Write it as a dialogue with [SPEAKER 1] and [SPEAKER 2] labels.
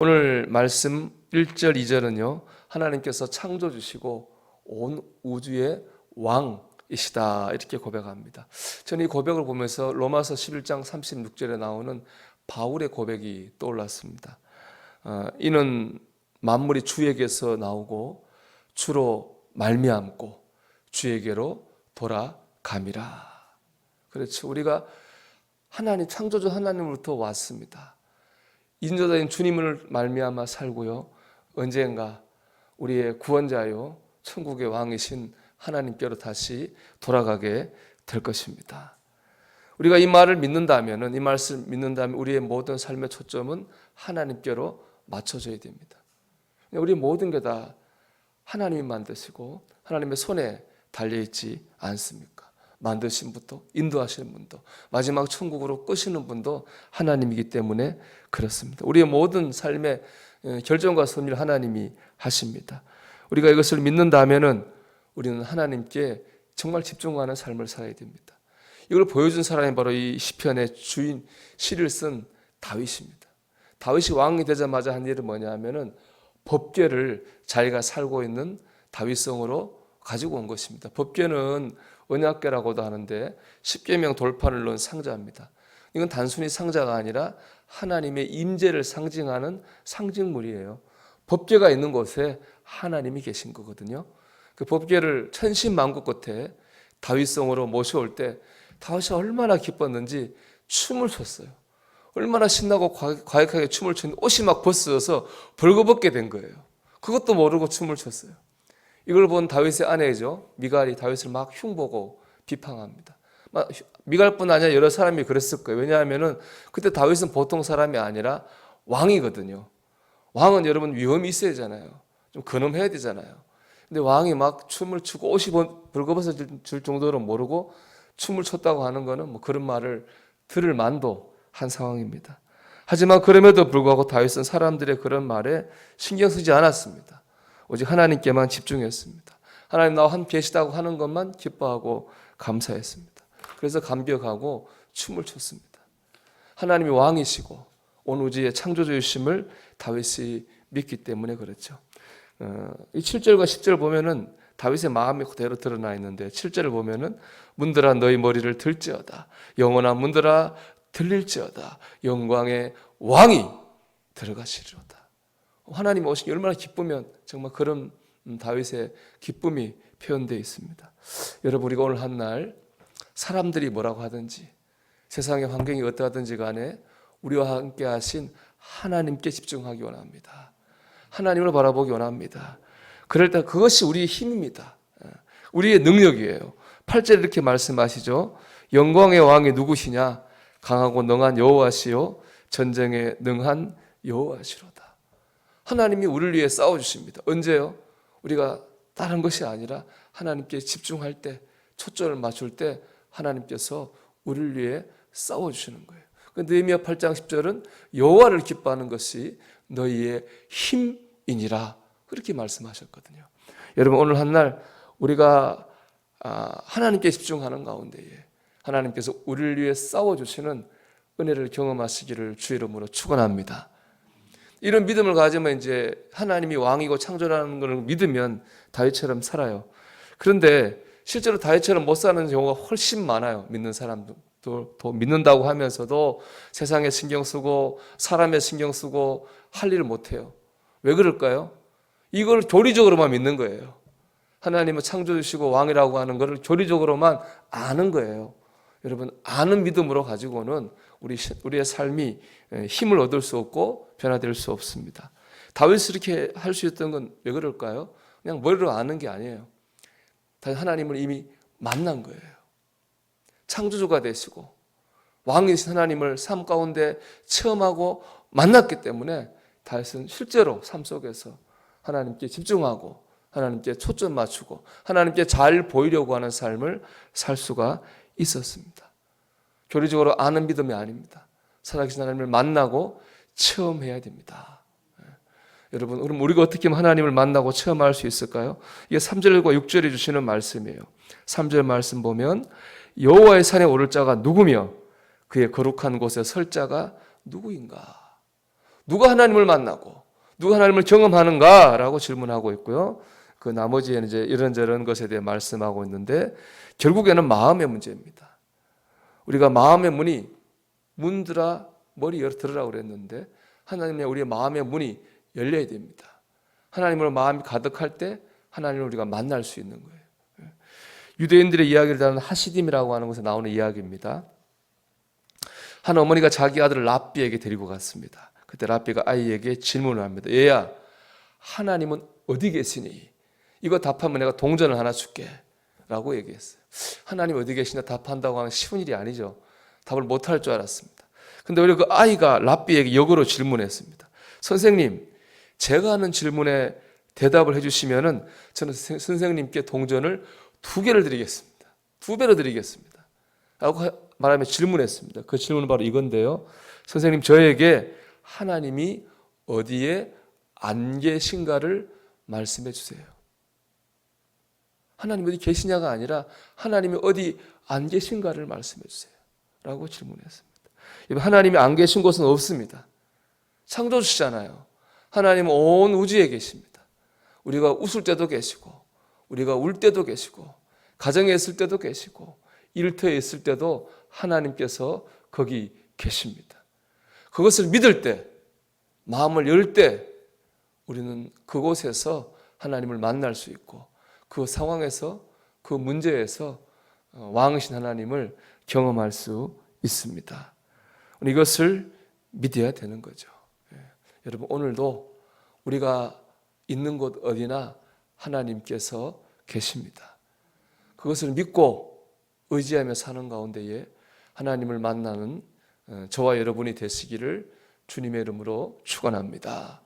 [SPEAKER 1] 오늘 말씀 1절, 2절은요, 하나님께서 창조주시고 온 우주의 왕이시다 이렇게 고백합니다. 저는 이 고백을 보면서 로마서 11장 36절에 나오는 바울의 고백이 떠올랐습니다. 이는 만물이 주에게서 나오고 주로 말미암고 주에게로 돌아감이라. 그렇죠. 우리가 하나님, 창조주 하나님으로부터 왔습니다. 인도자인 주님을 말미암아 살고요, 언젠가 우리의 구원자요 천국의 왕이신 하나님께로 다시 돌아가게 될 것입니다. 우리가 이 말을 믿는다면, 이 말씀을 믿는다면 우리의 모든 삶의 초점은 하나님께로 맞춰져야 됩니다. 우리 모든 게 다 하나님이 만드시고 하나님의 손에 달려있지 않습니까? 만드신 분도, 인도하시는 분도, 마지막 천국으로 끄시는 분도 하나님이기 때문에 그렇습니다. 우리의 모든 삶의 결정과 섭리를 하나님이 하십니다. 우리가 이것을 믿는다면 우리는 하나님께 정말 집중하는 삶을 살아야 됩니다. 이걸 보여준 사람이 바로 이 시편의 주인, 시를 쓴 다윗입니다. 다윗이 왕이 되자마자 한 일은 뭐냐 하면은 법궤를 자기가 살고 있는 다윗성으로 가지고 온 것입니다. 법궤는 언약궤라고도 하는데 십계명 돌판을 넣은 상자입니다. 이건 단순히 상자가 아니라 하나님의 임재를 상징하는 상징물이에요. 법궤가 있는 곳에 하나님이 계신 거거든요. 그 법궤를 천신만고 끝에 다윗성으로 모셔올 때 다윗이 얼마나 기뻤는지 춤을 췄어요. 얼마나 신나고 과격하게 춤을 췄는데 옷이 막 벗어져서 벌거벗게 된 거예요. 그것도 모르고 춤을 췄어요. 이걸 본 다윗의 아내죠, 미갈이 다윗을 막 흉보고 비판합니다. 미갈뿐 아니라 여러 사람이 그랬을 거예요. 왜냐하면 그때 다윗은 보통 사람이 아니라 왕이거든요. 왕은 여러분 위험이 있어야 되잖아요. 좀 근엄해야 되잖아요. 근데 왕이 막 춤을 추고 옷이 벌거벗어질 정도로 모르고 춤을 췄다고 하는 거는 뭐 그런 말을 들을 만도 한 상황입니다. 하지만 그럼에도 불구하고 다윗은 사람들의 그런 말에 신경 쓰지 않았습니다. 오직 하나님께만 집중했습니다. 하나님 나와 함께 계시다고 하는 것만 기뻐하고 감사했습니다. 그래서 감격하고 춤을 췄습니다. 하나님이 왕이시고 온 우주의 창조주이심을 다윗이 믿기 때문에 그렇죠. 이 7절과 10절 보면은 다윗의 마음이 그대로 드러나 있는데, 7절을 보면은 문들아 너희 머리를 들지어다, 영원한 문들아 들릴지어다, 영광의 왕이 들어가시리로다. 하나님 오시기 얼마나 기쁘면 정말 그런 다윗의 기쁨이 표현되어 있습니다. 여러분, 우리가 오늘 한 날 사람들이 뭐라고 하든지 세상의 환경이 어떠하든지 간에 우리와 함께 하신 하나님께 집중하기 원합니다. 하나님을 바라보기 원합니다. 그럴 때 그것이 우리의 힘입니다. 우리의 능력이에요. 8절에 이렇게 말씀하시죠. 영광의 왕이 누구시냐? 강하고 능한 여호와시요 전쟁에 능한 여호와시로다. 하나님이 우리를 위해 싸워주십니다. 언제요? 우리가 다른 것이 아니라 하나님께 집중할 때, 초점을 맞출 때 하나님께서 우리를 위해 싸워주시는 거예요. 느헤미야 8장 10절은 여호와를 기뻐하는 것이 너희의 힘이니라 그렇게 말씀하셨거든요. 여러분, 오늘 한 날 우리가 하나님께 집중하는 가운데에 하나님께서 우리를 위해 싸워주시는 은혜를 경험하시기를 주의 이름으로 축원합니다. 이런 믿음을 가지면 이제 하나님이 왕이고 창조라는 것을 믿으면 다윗처럼 살아요. 그런데 실제로 다윗처럼 못 사는 경우가 훨씬 많아요. 믿는 사람도 더 믿는다고 하면서도 세상에 신경 쓰고 사람에 신경 쓰고 할 일을 못 해요. 왜 그럴까요? 이걸 교리적으로만 믿는 거예요. 하나님은 창조주시고 왕이라고 하는 것을 교리적으로만 아는 거예요. 여러분, 아는 믿음으로 가지고는 우리의 삶이 힘을 얻을 수 없고 변화될 수 없습니다. 다윗이 이렇게 할 수 있던 건 왜 그럴까요? 그냥 머리로 아는 게 아니에요. 하나님을 이미 만난 거예요. 창조주가 되시고 왕이신 하나님을 삶 가운데 체험하고 만났기 때문에 다윗은 실제로 삶 속에서 하나님께 집중하고 하나님께 초점 맞추고 하나님께 잘 보이려고 하는 삶을 살 수가 있었습니다. 교리적으로 아는 믿음이 아닙니다. 살아계신 하나님을 만나고 체험해야 됩니다. 여러분, 그럼 우리가 어떻게 하면 하나님을 만나고 체험할 수 있을까요? 이게 3절과 6절에 주시는 말씀이에요. 3절 말씀 보면 여호와의 산에 오를 자가 누구며 그의 거룩한 곳에 설 자가 누구인가? 누가 하나님을 만나고 누가 하나님을 경험하는가라고 질문하고 있고요. 그 나머지에는 이제 이런저런 것에 대해 말씀하고 있는데 결국에는 마음의 문제입니다. 우리가 마음의 문들아 머리 열어 들으라고 그랬는데 하나님의 우리의 마음의 문이 열려야 됩니다. 하나님으로 마음이 가득할 때 하나님을 우리가 만날 수 있는 거예요. 유대인들의 이야기를 다루는 하시딤이라고 하는 곳에 나오는 이야기입니다. 한 어머니가 자기 아들을 랍비에게 데리고 갔습니다. 그때 랍비가 아이에게 질문을 합니다. 얘야, 하나님은 어디 계시니? 이거 답하면 내가 동전을 하나 줄게 라고 얘기했어요. 하나님 어디 계시냐 답한다고 하는 쉬운 일이 아니죠. 답을 못할 줄 알았습니다. 근데 오히려 그 아이가 랍비에게 역으로 질문했습니다. 선생님, 제가 하는 질문에 대답을 해주시면은 저는 선생님께 동전을 2개를 드리겠습니다. 2배로 드리겠습니다. 라고 말하며 질문했습니다. 그 질문은 바로 이건데요. 선생님, 저에게 하나님이 어디에 안 계신가를 말씀해 주세요. 하나님 어디 계시냐가 아니라 하나님이 어디 안 계신가를 말씀해 주세요. 라고 질문했습니다. 하나님이 안 계신 곳은 없습니다. 창조주시잖아요. 하나님은 온 우주에 계십니다. 우리가 웃을 때도 계시고 우리가 울 때도 계시고 가정에 있을 때도 계시고 일터에 있을 때도 하나님께서 거기 계십니다. 그것을 믿을 때, 마음을 열 때 우리는 그곳에서 하나님을 만날 수 있고 그 상황에서, 그 문제에서 왕이신 하나님을 경험할 수 있습니다. 이것을 믿어야 되는 거죠. 여러분, 오늘도 우리가 있는 곳 어디나 하나님께서 계십니다. 그것을 믿고 의지하며 사는 가운데에 하나님을 만나는 저와 여러분이 되시기를 주님의 이름으로 축원합니다.